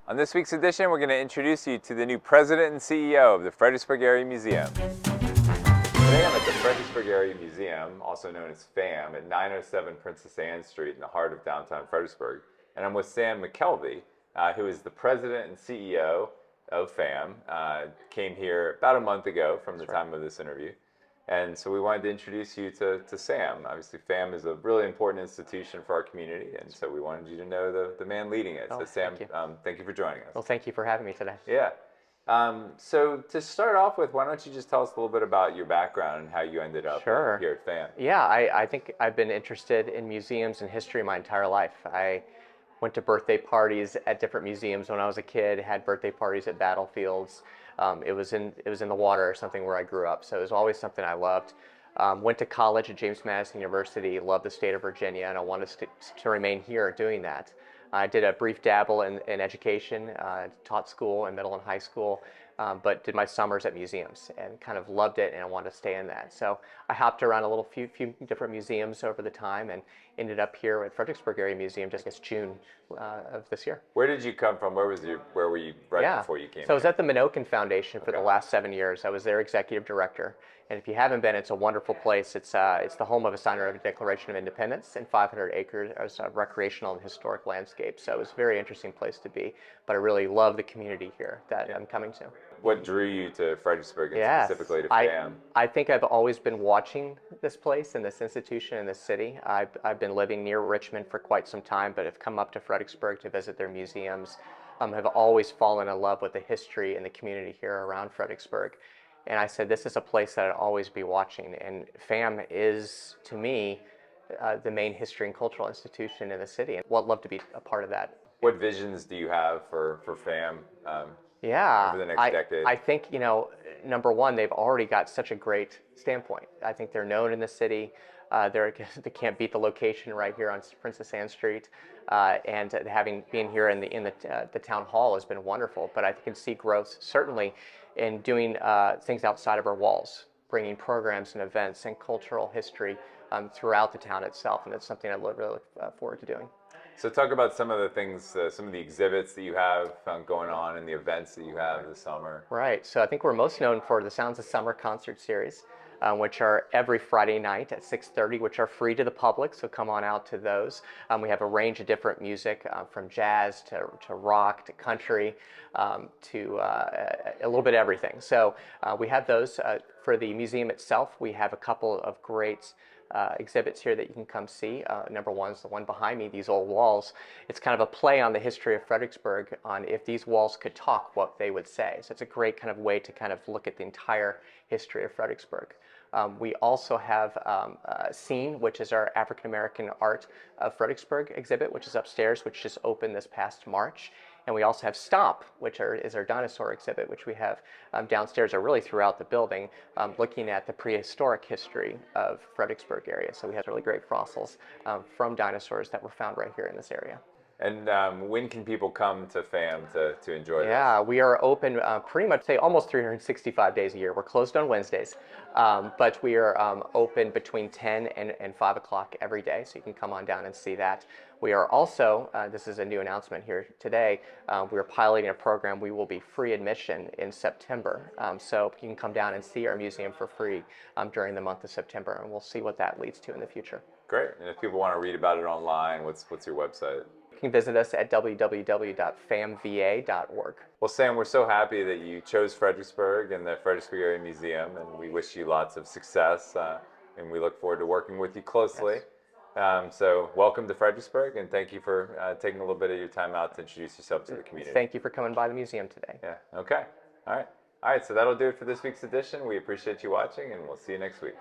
On this week's edition, we're going to introduce you to the new president and CEO of the Fredericksburg Area Museum. Today I'm at the Fredericksburg Area Museum, also known as FAM, at 907 Princess Anne Street in the heart of downtown Fredericksburg. And I'm with Sam McKelvey, who is the president and CEO of FAM. Came here about a month ago from the time of this interview. And so we wanted to introduce you to Sam. Obviously, FAM is a really important institution for our community, and so we wanted you to know the man leading it. So Sam, thank you for joining us. Well, thank you for having me today. Yeah. So to start off with, why don't you just tell us a little bit about your background and how you ended up here at FAM? Yeah, I think I've been interested in museums and history my entire life. I went to birthday parties at different museums when I was a kid, had birthday parties at battlefields. It was in the water or something where I grew up, so it was always something I loved. Went to college at James Madison University, loved the state of Virginia, and I wanted to remain here doing that. I did a brief dabble in education, taught school in middle and high school, but did my summers at museums and kind of loved it, and I wanted to stay in that. So I hopped around a few different museums over the time and ended up here at Fredericksburg Area Museum just this June of this year. Where did you come from? Where were you before you came So I was at the Minokin Foundation for the last 7 years. I was their executive director. And if you haven't been, it's a wonderful place. It's the home of a signer of the Declaration of Independence and 500 acres of recreational and historic landscape. So it was a very interesting place to be. But I really love the community here that I'm coming to. What drew you to Fredericksburg and specifically to FAM? I think I've always been watching this place and this institution and this city. I've been living near Richmond for quite some time, but have come up to Fredericksburg to visit their museums. Have always fallen in love with the history and the community here around Fredericksburg. And I said, this is a place that I'd always be watching. And FAM is, to me, the main history and cultural institution in the city. And I'd love to be a part of that. What visions do you have for FAM over the next decade? I think, number one, they've already got such a great standpoint. I think they're known in the city. They can't beat the location right here on Princess Anne Street. And being here in the town hall has been wonderful. But I can see growth, certainly, in doing things outside of our walls, bringing programs and events and cultural history throughout the town itself, and that's something I really look forward to doing. So talk about some of the things, some of the exhibits that you have going on and the events that you have this summer. Right, so I think we're most known for the Sounds of Summer concert series, which are every Friday night at 6:30, which are free to the public, so come on out to those. We have a range of different music, from jazz to rock to country to a little bit of everything. So we have those. For the museum itself, we have a couple of great exhibits here that you can come see. Number one is the one behind me, these old walls. It's kind of a play on the history of Fredericksburg on if these walls could talk, what they would say. So it's a great kind of way to kind of look at the entire history of Fredericksburg. We also have Scene, which is our African American art of Fredericksburg exhibit, which is upstairs, which just opened this past March. And we also have Stomp, which is our dinosaur exhibit, which we have downstairs or really throughout the building, looking at the prehistoric history of Fredericksburg area. So we have really great fossils from dinosaurs that were found right here in this area. And when can people come to FAM to enjoy this? Yeah, we are open pretty much, say, almost 365 days a year. We're closed on Wednesdays, but we are open between 10 and 5 o'clock every day, so you can come on down and see that. We are also, this is a new announcement here today, we are piloting a program. We will be free admission in September, so you can come down and see our museum for free during the month of September, and we'll see what that leads to in the future. Great, and if people want to read about it online, what's your website? You can visit us at www.famva.org. Well, Sam, we're so happy that you chose Fredericksburg and the Fredericksburg Area Museum, and we wish you lots of success, and we look forward to working with you closely. Yes. So welcome to Fredericksburg, and thank you for taking a little bit of your time out to introduce yourself to the community. Thank you for coming by the museum today. Yeah, okay. All right, so that'll do it for this week's edition. We appreciate you watching, and we'll see you next week.